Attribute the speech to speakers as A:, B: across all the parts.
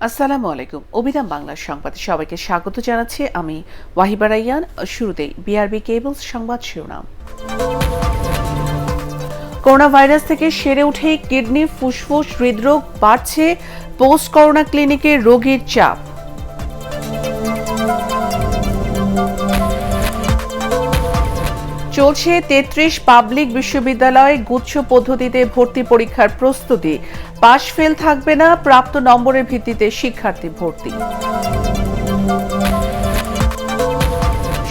A: আসসালামু আলাইকুম। অভিধান বাংলার সংবাদে সবাইকে স্বাগত জানাচ্ছি আমি ওয়াহিবা রাইয়ান। শুরুতেই বিআরবি কেবলস সংবাদ শিরোনাম। করোনা ভাইরাস থেকে সেরে উঠেই কিডনি, ফুসফুস, হৃদরোগ বাড়ছে, পোস্ট করোনা ক্লিনিকে রোগীর চাপ। চলছে ৩৩ পাবলিক বিশ্ববিদ্যালয়ে গুচ্ছ পদ্ধতিতে ভর্তি পরীক্ষার প্রস্তুতি। পাশ ফেল থাকবে না, প্রাপ্ত নম্বরের ভিত্তিতে শিক্ষার্থী ভর্তি।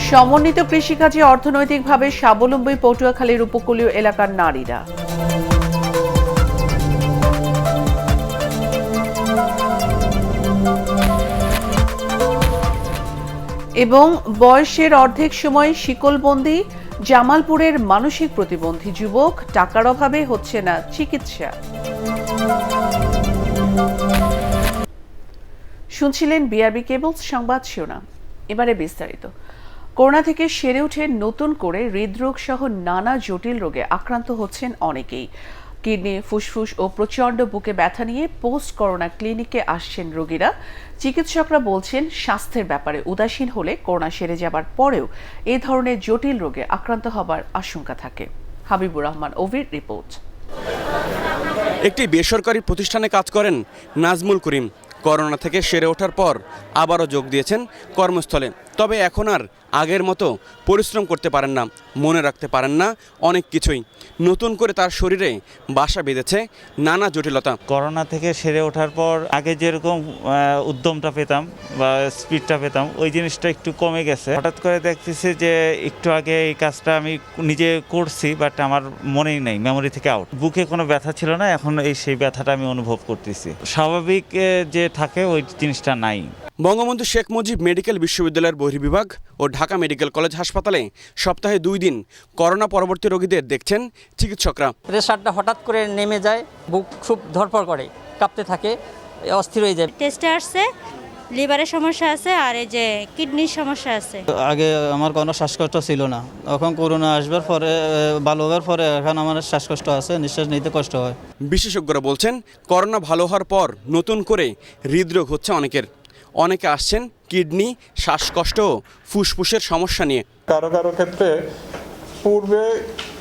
A: সমন্বিত কৃষিকাজে অর্থনৈতিকভাবে স্বাবলম্বী পটুয়াখালীর উপকূলীয় এলাকার নারীরা। এবং বয়সের অর্ধেক সময় শিকলবন্দি, জামালপুরের মানসিক প্রতিবন্ধী যুবক, টাকার অভাবে হচ্ছে না চিকিৎসা। শুনছিলেন বিআরবি কেবলস সংবাদ শিরোনাম। এবারে বিস্তারিত। করোনা থেকে সেরে উঠে নতুন করে হৃদরোগ সহ নানা জটিল রোগে আক্রান্ত হচ্ছেন অনেকেই। কিডনি, ফুসফুস ও প্রচণ্ড বুকে ব্যথা নিয়ে পোস্ট করোনা ক্লিনিকে আসছেন রোগীরা। চিকিৎসকরা বলছেন, স্বাস্থ্যের ব্যাপারে উদাসীন হলে করোনা সেরে যাবার পরেও এ ধরনের জটিল রোগে আক্রান্ত হবার আশঙ্কা থাকে। হাবিবুর রহমান অভির রিপোর্ট।
B: একটি বেসরকারি প্রতিষ্ঠানে কাজ করেন নাজমুল করিম। করোনা থেকে সেরে ওঠার পর আবারও যোগ দিয়েছেন কর্মস্থলে। তবে এখন আর আগের মতো পরিশ্রম করতে পারেন না, মনে রাখতে পারেন না অনেক কিছুই। নতুন করে তার শরীরে বাসা বেঁধেছে নানা জটিলতা।
C: করোনা থেকে সেরে ওঠার পর আগে যেরকম উদ্যমটা পেতাম বা স্পিডটা পেতাম, ওই জিনিসটা একটু কমে গেছে। হঠাৎ করে দেখতেছি যে একটু আগে এই কাজটা আমি নিজে করছি, বাট আমার মনেই নেই, মেমোরি থেকে আউট। বুকে কোনো ব্যথা ছিল না, এখন সেই ব্যথাটা আমি অনুভব করতেছি। স্বাভাবিক যে থাকে ওই জিনিসটা নাই।
B: বঙ্গবন্ধু শেখ মুজিব মেডিকেল বিশ্ববিদ্যালয়ের বহির্বিভাগ ও ঢাকা মেডিকেল কলেজ হাসপাতালে সপ্তাহে 2 দিন করোনা পরবর্তী রোগীদের দেখছেন চিকিৎসকরা।
D: প্রেশারটা হঠাৎ করে নেমে যায়, বুক খুব ধড়ফড় করে, কাঁপতে থাকে, অস্থির হয়ে যায়।
E: টেস্টে আসছে, লিভারের সমস্যা আছে আর এই যে কিডনির সমস্যা আছে।
F: আগে আমার কোনো শ্বাসকষ্ট ছিল না, এখন করোনা আসবার পরে ভালো হওয়ার পরে এখন আমার শ্বাসকষ্ট আছে, নিঃশ্বাস নিতে কষ্ট হয়।
B: বিশেষজ্ঞরা বলছেন, করোনা ভালো হওয়ার পর নতুন করে হৃদরোগ হচ্ছে অনেকের। অনেকে আসছেন কিডনি, শ্বাসকষ্ট ও ফুসফুসের সমস্যা নিয়ে।
G: কারো কারো ক্ষেত্রে পূর্বে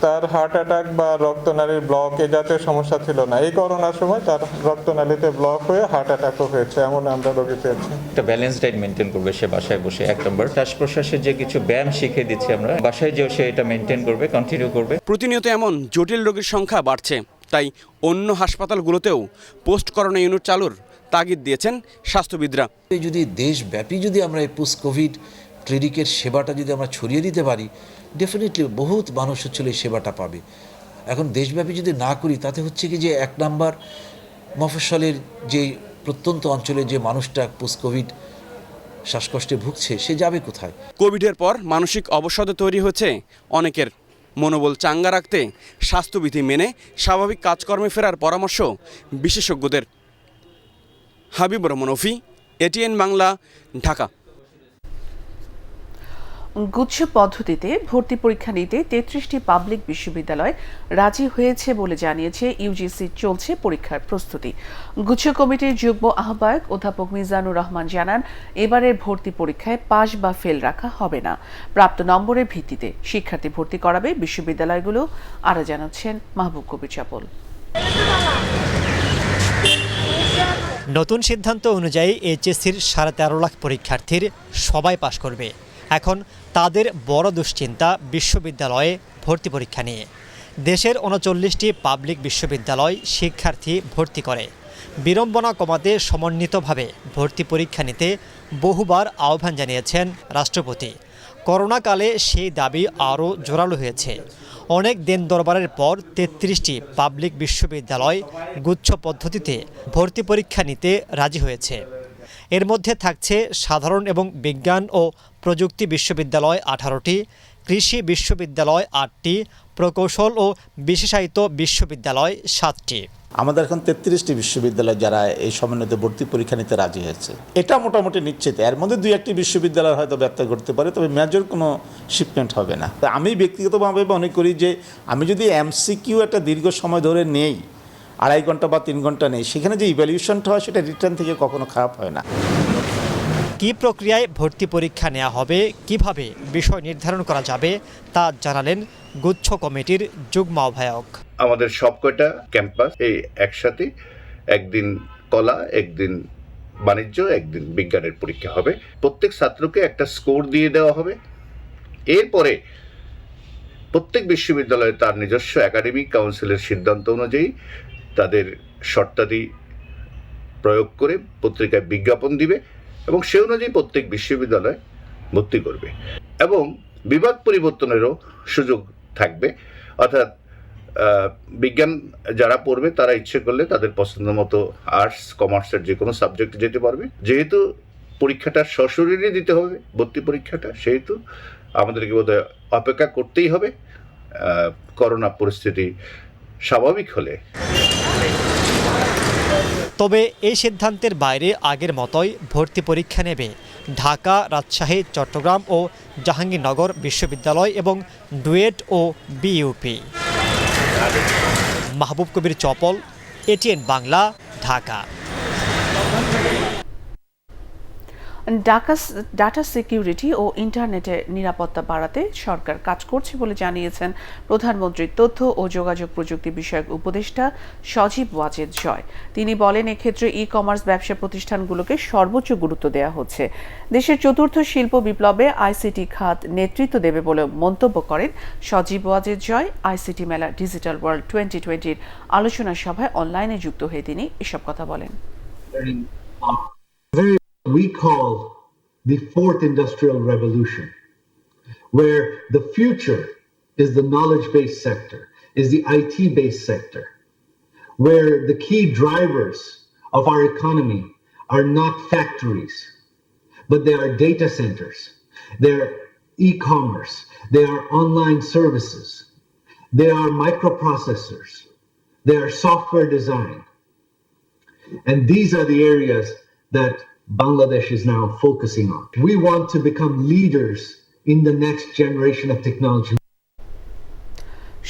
G: তার হার্ট অ্যাটাক বা রক্তনালীর ব্লক এ জাতীয় সমস্যা ছিল না, এই করোনার সময় তার রক্তনালীতে ব্লক হয়ে হার্ট অ্যাটাকও হয়েছে, এমন আমরা রোগী পেয়েছি।
H: একটা ব্যালেন্স ডায়েট মেনটেন করবে সে বাসায় বসে। 1 নম্বর, শ্বাস প্রশ্বাসের যে কিছু ব্যায়াম শিখিয়ে দিচ্ছি আমরা, বাসায় যেও সে এটা মেনটেন করবে, কন্টিনিউ করবে।
B: প্রতিনিয়ত এমন জটিল রোগীর সংখ্যা বাড়ছে, তাই অন্য হাসপাতালগুলোতেও পোস্ট করোনা ইউনিট চালুর তাগিদ দিয়েছেন স্বাস্থ্যবিদরা।
I: যদি দেশব্যাপী যদি আমরা এই পোস্ট কোভিড ক্লিনিকের সেবাটা যদি আমরা ছড়িয়ে দিতে পারি, ডেফিনেটলি বহুত মানুষ হচ্ছে এই সেবাটা পাবে। এখন দেশব্যাপী যদি না করি, তাতে হচ্ছে কি যে 1 নম্বর মফস্বলের যে প্রত্যন্ত অঞ্চলে যে মানুষটা পোস্ট কোভিড শ্বাসকষ্টে ভুগছে, সে যাবে কোথায়?
B: কোভিডের পর মানসিক অবসাদে তৈরি হয়েছে অনেকের। মনোবল চাঙ্গা রাখতে স্বাস্থ্যবিধি মেনে স্বাভাবিক কাজকর্মে ফেরার পরামর্শ বিশেষজ্ঞদের। হাবিবুর রহমান অফি, এটিএন বাংলা, ঢাকা।
A: গুচ্ছ পদ্ধতিতে ভর্তি পরীক্ষা নিতে ৩৩টি পাবলিক বিশ্ববিদ্যালয় রাজি হয়েছে বলে জানিয়েছে ইউজিসি। চলছে পরীক্ষার প্রস্তুতি। গুচ্ছ কমিটির যুগ্ম আহ্বায়ক অধ্যাপক মিজানুর রহমান জানান, এবারের ভর্তি পরীক্ষায় পাস বা ফেল রাখা হবে না, প্রাপ্ত নম্বরের ভিত্তিতে শিক্ষার্থী ভর্তি করাবে বিশ্ববিদ্যালয়গুলো। আরও জানাচ্ছেন মাহবুব কবির চাপল।
J: নতুন সিদ্ধান্ত অনুযায়ী এইচএসসির 13.5 লাখ পরীক্ষার্থীর সবাই পাশ করবে। এখন তাদের বড় দুশ্চিন্তা বিশ্ববিদ্যালয়ে ভর্তি পরীক্ষা নিয়ে। দেশের 39টি পাবলিক বিশ্ববিদ্যালয় শিক্ষার্থী ভর্তি করে। বিড়ম্বনা কমাতে সমন্বিতভাবে ভর্তি পরীক্ষা নিতে বহুবার আহ্বান জানিয়েছেন রাষ্ট্রপতি। করোনাকালে সেই দাবি আরও জোরালো হয়েছে। অনেক দিন দরবারের পর 33টি পাবলিক বিশ্ববিদ্যালয় গুচ্ছ পদ্ধতিতে ভর্তি পরীক্ষা নিতে রাজি হয়েছে। এর মধ্যে থাকছে সাধারণ এবং বিজ্ঞান ও প্রযুক্তি বিশ্ববিদ্যালয় 18টি, কৃষি বিশ্ববিদ্যালয় 8টি, প্রকৌশল ও বিশেষায়িত বিশ্ববিদ্যালয় 7টি।
K: আমাদের এখন 33টি বিশ্ববিদ্যালয় যারা এই সমন্বিত ভর্তি পরীক্ষা নিতে রাজি হয়েছে, এটা মোটামুটি নিশ্চিত। এর মধ্যে 2-1টি বিশ্ববিদ্যালয় হয়তো ব্যর্থ করতে পারে, তবে মেজর কোনো শিপমেন্ট হবে না। আমি ব্যক্তিগতভাবে মনে করি যে আমি যদি এমসিকিউ একটা দীর্ঘ সময় ধরে নেই, 2.5 ঘন্টা বা 3 ঘন্টা নেই, সেখানে যে ইভ্যালুয়েশনটা হয় সেটা রিটার্ন থেকে কখনো খারাপ হয় না।
J: কী প্রক্রিয়ায় ভর্তি পরীক্ষা নেওয়া হবে, কিভাবে বিষয় নির্ধারণ করা যাবে তা জানালেন গুচ্ছ কমিটির যুগ্ম আহ্বায়ক।
L: আমাদের সবকটা ক্যাম্পাস এই একসাথে একদিন কলা, একদিন বাণিজ্য, একদিন বিজ্ঞানের পরীক্ষা হবে। প্রত্যেক ছাত্রকে একটা স্কোর দিয়ে দেওয়া হবে। এরপরে প্রত্যেক বিশ্ববিদ্যালয়ে তার নিজস্ব একাডেমিক কাউন্সিলের সিদ্ধান্ত অনুযায়ী তাদের শর্তাদি প্রয়োগ করে পত্রিকায় বিজ্ঞাপন দিবে এবং সে অনুযায়ী প্রত্যেক বিশ্ববিদ্যালয় ভর্তি করবে এবং বিভাগ পরিবর্তনেরও সুযোগ থাকবে। অর্থাৎ বিজ্ঞান যারা পড়বে তারা ইচ্ছে করলে তাদের পছন্দ মতো আর্টস, কমার্সের যে কোনো সাবজেক্টে যেতে পারবে। যেহেতু পরীক্ষাটা সশরীরে দিতে হবে, ভর্তি পরীক্ষাটা, সেহেতু আমাদেরকে বোধহয় অপেক্ষা করতেই হবে করোনা পরিস্থিতি স্বাভাবিক হলে।
J: তবে এই সিদ্ধান্তের বাইরে আগের মতোই ভর্তি পরীক্ষা নেবে ঢাকা, রাজশাহী, চট্টগ্রাম ও জাহাঙ্গীরনগর বিশ্ববিদ্যালয় এবং ডুয়েট ও BUP. Mahbub Kabir Chapal, ATN Bangla, Dhaka.
A: Data security ও ইন্টারনেটের নিরাপত্তা বাড়াতে সরকার কাজ করছে বলে জানিয়েছেন প্রধানমন্ত্রীর তথ্য ও যোগাযোগ প্রযুক্তি বিষয়ক উপদেষ্টা সজীব ওয়াজেদ জয়। তিনি বলেন, এক্ষেত্রে ই কমার্স ব্যবসা প্রতিষ্ঠানগুলোকে সর্বোচ্চ গুরুত্ব দেওয়া হচ্ছে। দেশের চতুর্থ শিল্প বিপ্লবে আইসিটি খাত নেতৃত্ব দেবে বলে মন্তব্য করেন সজীব ওয়াজেদ জয়। আইসিটি মেলা ডিজিটাল ওয়ার্ল্ড 2020 আলোচনা সভায় অনলাইনে যুক্ত হয়ে তিনি এসব কথা বলেন।
M: We call the fourth industrial revolution, where the future is the knowledge-based sector, is the IT-based sector, where the key drivers of our economy are not factories, but they are data centers, they are e-commerce, they are online services, they are microprocessors, they are software design. And these are the areas that Bangladesh is now focusing on. We want to become leaders in the next generation of technology.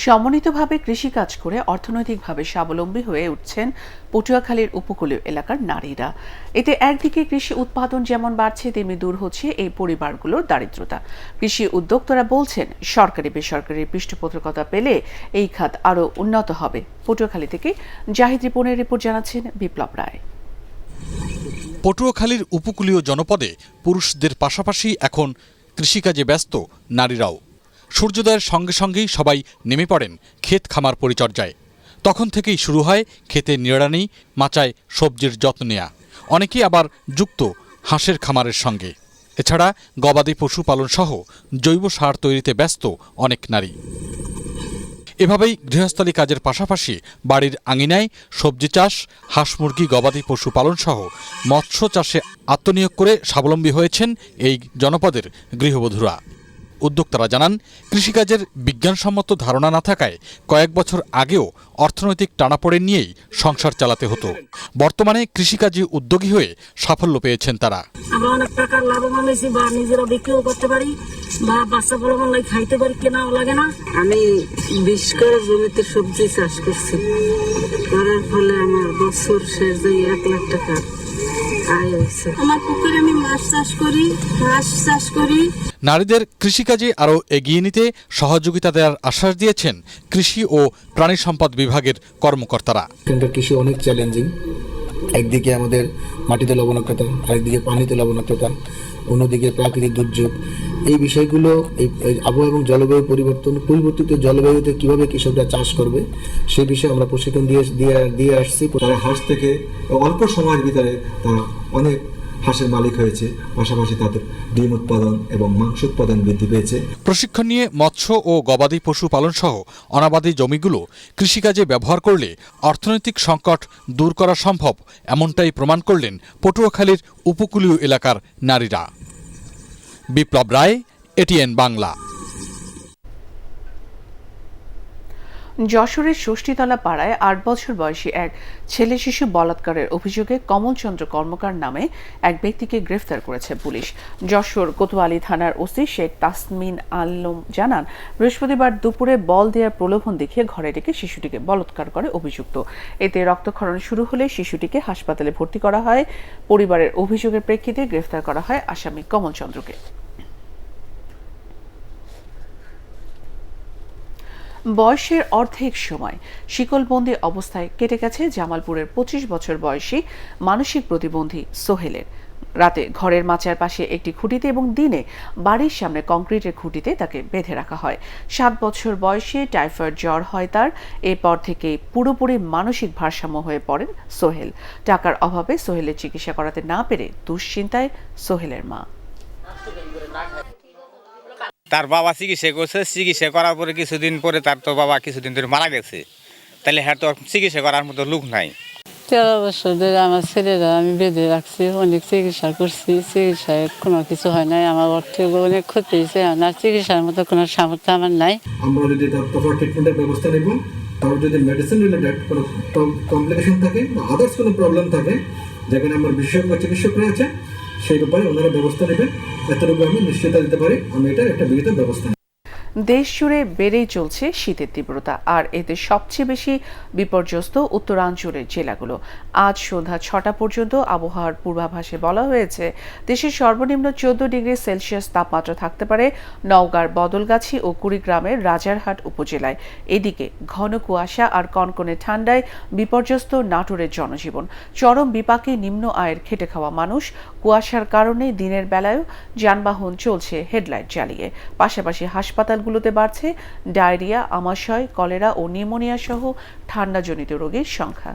A: সমন্বিতভাবে কৃষিকাজ করে অর্থনৈতিকভাবে স্বাবলম্বী হয়ে উঠছেন পটুয়াখালীর উপকূলীয় এলাকার নারীরা। এতে একদিকে কৃষি উৎপাদন যেমন বাড়ছে, তেমনি দূর হচ্ছে এই পরিবারগুলোর দারিদ্রতা। কৃষি উদ্যোক্তারা বলছেন, সরকারি বেসরকারি পৃষ্ঠপোষকতা পেলে এই খাত আরও উন্নত হবে। পটুয়াখালী থেকে জাহিদ রিপনের রিপোর্ট জানাচ্ছেন বিপ্লব রায়।
N: পটুয়াখালীর উপকূলীয় জনপদে পুরুষদের পাশাপাশি এখন কৃষিকাজে ব্যস্ত নারীরাও। সূর্যোদয়ের সঙ্গে সঙ্গেই সবাই নেমে পড়েন ক্ষেত খামার পরিচর্যায়। তখন থেকেই শুরু হয় ক্ষেতে নিড়ানি, মাচায় সবজির যত্ন নেয়া। অনেকেই আবার যুক্ত হাঁসের খামারের সঙ্গে। এছাড়া গবাদি পশু পালন সহ জৈব সার তৈরিতে ব্যস্ত অনেক নারী। এভাবেই গৃহস্থলী কাজের পাশাপাশি বাড়ির আঙিনায় সবজি চাষ, হাঁস মুরগি, গবাদি পশু পালন সহ মৎস্য চাষে আত্মনিয়োগ করে স্বাবলম্বী হয়েছেন এই জনপদের গৃহবধূরা। উদ্যোক্তারা জানান, কৃষিকাজের বিজ্ঞানসম্মত ধারণা না থাকায় কয়েক বছর আগেও অর্থনৈতিক টানাপোড়েন নিয়েই সংসার চালাতে হতো। বর্তমানে কৃষিকাজে উদ্যোগী হয়ে সাফল্য পেয়েছেন তারা।
O: আমরা অনেক টাকা লাভবান হয়েছি, বা নিজেরা বিক্রিও করতে পারি, বা বাচ্চা বলবান খাইতে পারি, কেনাও লাগে না। আমি 20 কাঠা জমিতে সবজি চাষ করছি, করার ফলে আমার বছর শেষ দিয়ে 1 লাখ টাকা আয় হয়েছে। আমার পুকুরে আমি মাছ চাষ করি, হাঁস চাষ করি।
N: নারীদের কৃষিকাজে আরও এগিয়ে নিতে সহযোগিতা দেওয়ার আশ্বাস দিয়েছেন কৃষি ও প্রাণী সম্পদ বিভাগের কর্মকর্তারা।
P: কৃষি অনেক চ্যালেঞ্জিং। একদিকে আমাদের মাটিতে লবণাক্ততা, আরেকদিকে পানিতে লবণাক্ততা, অন্যদিকে প্রাকৃতিক দুর্যোগ। এই বিষয়গুলো, এই আবহাওয়া এবং জলবায়ু পরিবর্তিত জলবায়ুতে কিভাবে কৃষকরা চাষ করবে সেই বিষয়ে আমরা প্রশিক্ষণ দিয়ে আসছি।
Q: তারা হাঁস থেকে অল্প সময়ের ভিতরে তারা অনেক হাঁসের মালিক হয়েছে, পাশাপাশি তাদের ডিম উৎপাদন এবং মাংস উৎপাদন বৃদ্ধি পেয়েছে।
N: প্রশিক্ষণ নিয়ে মৎস্য ও গবাদি পশু পালন সহ অনাবাদি জমিগুলো কৃষিকাজে ব্যবহার করলে অর্থনৈতিক সংকট দূর করা সম্ভব, এমনটাই প্রমাণ করলেন পটুয়াখালীর উপকূলীয় এলাকার নারীরা। বিপ্লব রায়, এটিএন বাংলা।
A: যশোরের ষষ্ঠীতলা পাড়ায় ৮ বছর বয়সী এক ছেলে শিশু বলাৎকারের অভিযোগে কমলচন্দ্র কর্মকার নামে এক ব্যক্তিকে গ্রেফতার করেছে পুলিশ। যশোর কোতোয়ালি থানার ওসি শেখ তাসমিন আলম জানান, বৃহস্পতিবার দুপুরে বল দেওয়ার প্রলোভন দেখিয়ে ঘরে ডেকে শিশুটিকে বলাৎকার করে অভিযুক্ত। এতে রক্তক্ষরণ শুরু হলে শিশুটিকে হাসপাতালে ভর্তি করা হয়। পরিবারের অভিযোগের প্রেক্ষিতে গ্রেফতার করা হয় আসামি কমলচন্দ্রকে। বয়সের অর্ধেক সময় শিকলবন্দি অবস্থায় কেটে গেছে জামালপুরের ২৫ বছর বয়সী মানসিক প্রতিবন্ধী সোহেলের। রাতে ঘরের মাচার পাশে একটি খুঁটিতে এবং দিনে বাড়ির সামনে কংক্রিটের খুঁটিতে তাকে বেঁধে রাখা হয়। ৭ বছর বয়সে টাইফয়েড জ্বর হয় তার। এরপর থেকে পুরোপুরি মানসিক ভারসাম্য হয়ে পড়েন সোহেল। টাকার অভাবে সোহেলের চিকিৎসা করাতে না পেরে দুশ্চিন্তায় সোহেলের মা।
R: তার বাবা চিকিৎসা করছে, চিকিৎসা করার পরে কিছুদিন পরে তার তো বাবা কিছুদিন ধরে মারা গেছে। তাহলে হ্যাঁ তো চিকিৎসা করার মতো লোক নাই।
O: 13 বছর ধরে আমার ছেলেরা আমি বেঁধে রাখছি, অনেক চিকিৎসা করছি, চিকিৎসায় কোনো কিছু হয় নাই। আমার অর্থে অনেক ক্ষতি হয়েছে, আর চিকিৎসার মতো কোনো সামর্থ্য আমার নাই।
Q: আমরা যদি তার প্রপার ট্রিটমেন্টের ব্যবস্থা নেব, তার যদি মেডিসিন রিলেটেড কোনো কমপ্লিকেশন থাকে বা আদার্স কোনো প্রবলেম থাকে, যেখানে আমার বিশেষজ্ঞ চিকিৎসকরা আছে, সেই ব্যাপারে ওনারা ব্যবস্থা নেবেন। এতটুকু আমি নিশ্চিত দিতে পারি, আমি এটার একটা বিহিত ব্যবস্থা।
A: দেশ জুড়ে বেড়েই চলছে শীতের তীব্রতা, আর এতে সবচেয়ে বেশি বিপর্যস্ত উত্তরাঞ্চলের জেলাগুলো। আজ সন্ধ্যা ৬টা পর্যন্ত আবহাওয়ার পূর্বাভাসে বলা হয়েছে দেশের সর্বনিম্ন ১৪ ডিগ্রি সেলসিয়াস তাপমাত্রা থাকতে পারে নওগাঁর বদলগাছি ও কুড়িগ্রামের রাজারহাট উপজেলায়। এদিকে ঘন কুয়াশা আর কনকনে ঠান্ডায় বিপর্যস্ত নাটোরের জনজীবন। চরম বিপাকে নিম্ন আয়ের খেটে খাওয়া মানুষ। কুয়াশার কারণে দিনের বেলায়ও যানবাহন চলছে হেডলাইট জ্বালিয়ে। পাশাপাশি হাসপাতালগুলোতে বাড়ছে ডায়রিয়া, আমাশয়, কলেরা ও নিউমোনিয়া সহ ঠান্ডাজনিত রোগীর সংখ্যা।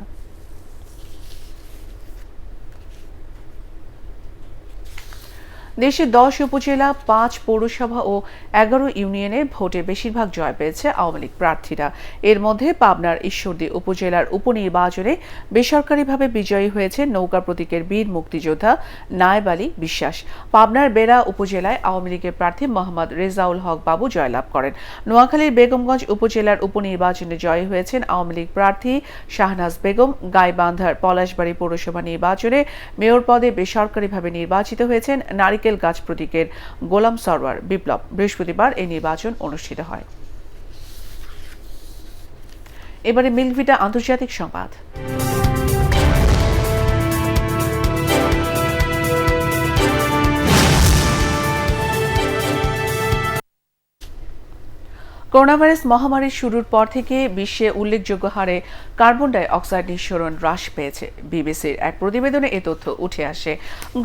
A: দেশে ১০ উপজেলা, ৫ পৌরসভা ও ১১ ইউনিয়নে ভোটে বেশিরভাগ জয় পেয়েছে আওয়ামী লীগ প্রার্থীরা। এর মধ্যে পাবনার ঈশ্বরদী উপজেলার উপনির্বাচনে বেসরকারিভাবে বিজয়ী হয়েছে নৌকা প্রতীকের বীর মুক্তিযোদ্ধা নায়েব আলী বিশ্বাস। পাবনার বেড়া উপজেলায় আওয়ামী লীগের প্রার্থী মোহাম্মদ রেজাউল হক বাবু জয়লাভ করেন। নোয়াখালীর বেগমগঞ্জ উপজেলার উপনির্বাচনে জয়ী হয়েছেন আওয়ামী লীগ প্রার্থী শাহনাজ বেগম। গাইবান্ধার পলাশবাড়ী পৌরসভা নির্বাচনে মেয়র পদে বেসরকারিভাবে নির্বাচিত হয়েছেন নারিকেল গাছ প্রতীকের গোলাম সরওয়ার বিপ্লব। বৃহস্পতিবার এই নির্বাচন অনুষ্ঠিত হয়। এবারে মিল্কভিটা আন্তর্জাতিক সংবাদ। করোনাভাইরাস মহামারীর শুরুর পর থেকে বিশ্বে উল্লেখযোগ্য হারে কার্বন ডাই অক্সাইড নিঃসরণ হ্রাস পেয়েছে। বিবিসির এক প্রতিবেদনে এ তথ্য উঠে আসে।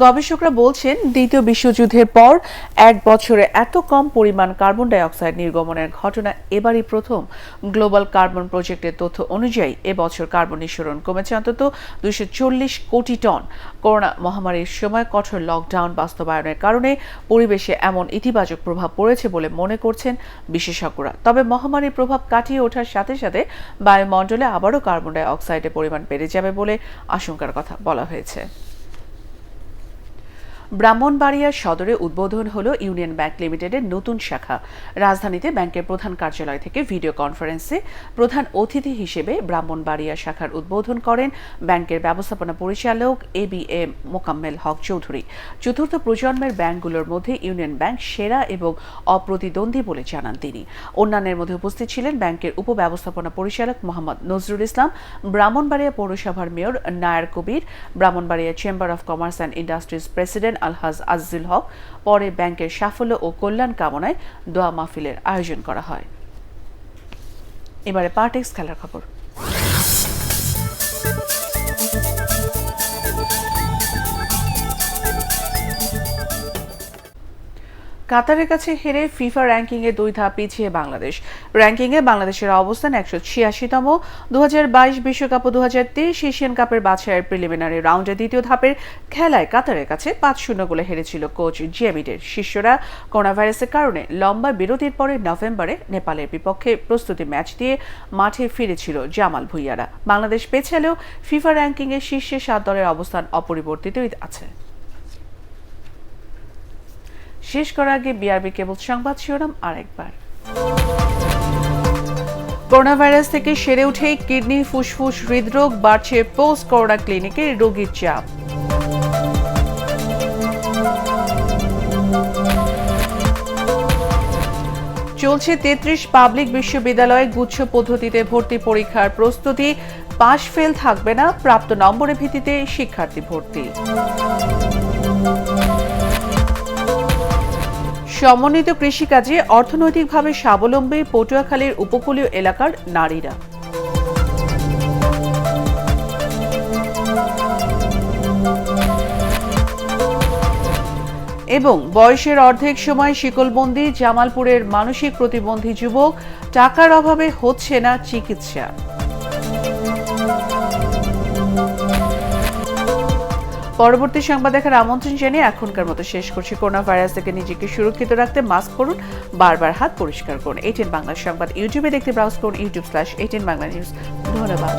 A: গবেষকরা বলছেন, দ্বিতীয় বিশ্বযুদ্ধের পর এক বছরে এত কম পরিমাণ কার্বন ডাই অক্সাইড নির্গমনের ঘটনা এবারই প্রথম। গ্লোবাল কার্বন প্রজেক্টের তথ্য অনুযায়ী এবছর কার্বন নিঃসরণ কমেছে অন্তত ২৪০ কোটি টন। করোনা মহামারীর সময় কঠোর লকডাউন বাস্তবায়নের কারণে পরিবেশে এমন ইতিবাচক প্রভাব পড়েছে বলে মনে করছেন বিশেষজ্ঞরা। তবে মহামারীর প্রভাব কাটিয়ে ওঠার সাথে সাথে বায়ুমণ্ডলে আবারও কার্বন ডাই অক্সাইডের পরিমাণ বেড়ে যাবে বলে আশঙ্কার কথা বলা হয়েছে। ব্রাহ্মণবাড়িয়া সদরে উদ্বোধন হলো ইউনিয়ন ব্যাংক লিমিটেডের নতুন শাখা। রাজধানীতে ব্যাংকের প্রধান কার্যালয় থেকে ভিডিও কনফারেন্সে প্রধান অতিথি হিসেবে ব্রাহ্মণবাড়িয়া শাখার উদ্বোধন করেন ব্যাংকের ব্যবস্থাপনা পরিচালক ABM মোকাম্মেল হক চৌধুরী। চতুর্থ প্রজন্মের ব্যাংকগুলোর মধ্যে ইউনিয়ন ব্যাংক সেরা এবং অপ্রতিদ্বন্দ্বী বলে জানান তিনি। অন্যান্যের মধ্যে উপস্থিত ছিলেন ব্যাংকের উপব্যবস্থাপনা পরিচালক মোহাম্মদ নজরুল ইসলাম, ব্রাহ্মণবাড়িয়া পৌরসভার mayor Nayar Kabir, Brahmanbaria chamber of commerce and industries president Alhaj Azizul Haque. পরে ব্যাংকের সাফল্য ও কল্যাণ কামনায় দোয়া মাহফিলের আয়োজন করা হয়। এবারে পার্টেক্স খেলার খবর। কাতারের কাছে হেরে ফিফা র্যাঙ্কিংয়ে 2 ধাপ পিছিয়ে বাংলাদেশ। র্যাঙ্কিংয়ে বাংলাদেশের অবস্থান 186তম। 2022 বিশ্বকাপ ও 2023 এশিয়ান কাপের বাছাইয়ের প্রিলিমিনারি রাউন্ডে দ্বিতীয় ধাপের খেলায় কাতারের কাছে 5-0 গোলে হেরেছিল কোচ জিয়ামিডের শিষ্যরা। করোনা ভাইরাসের কারণে লম্বা বিরতির পরে নভেম্বরে নেপালের বিপক্ষে প্রস্তুতি ম্যাচ দিয়ে মাঠে ফিরেছিল জামাল ভুইয়ারা। বাংলাদেশ পেছালেও ফিফা র্যাঙ্কিংয়ে শীর্ষে 7 দলের অবস্থান অপরিবর্তিতই আছে। শেষ করার আগে বিআরবি কেবল সংবাদ শিরোনাম আরেকবার। করোনা ভাইরাস থেকে সেরে উঠেই কিডনি, ফুসফুস, হৃদরোগ, বাড়ছে পোস্ট করোনা ক্লিনিকে রোগীর চাপ। চলছে 33 পাবলিক বিশ্ববিদ্যালয়ে গুচ্ছ পদ্ধতিতে ভর্তি পরীক্ষার প্রস্তুতি। পাশ ফেল থাকবে না, প্রাপ্ত নম্বরের ভিত্তিতে শিক্ষার্থী ভর্তি। সমন্বিত কৃষিকাজে অর্থনৈতিকভাবে স্বাবলম্বী পটুয়াখালীর উপকূলীয় এলাকার নারীরা। এবং বয়সের অর্ধেক সময় শিকলবন্দি জামালপুরের মানসিক প্রতিবন্ধী যুবক, টাকার অভাবে হচ্ছে না চিকিৎসা। পরবর্তী সংবাদ দেখার আমন্ত্রণ জানিয়ে এখনকার মতো শেষ করছি। করোনা ভাইরাস থেকে নিজেকে সুরক্ষিত রাখতে মাস্ক পরুন, বারবার হাত পরিষ্কার করুন। ATN বাংলা সংবাদ ইউটিউবে দেখতে ব্রাউজ করুন youtube/ATN বাংলা নিউজ। ধন্যবাদ।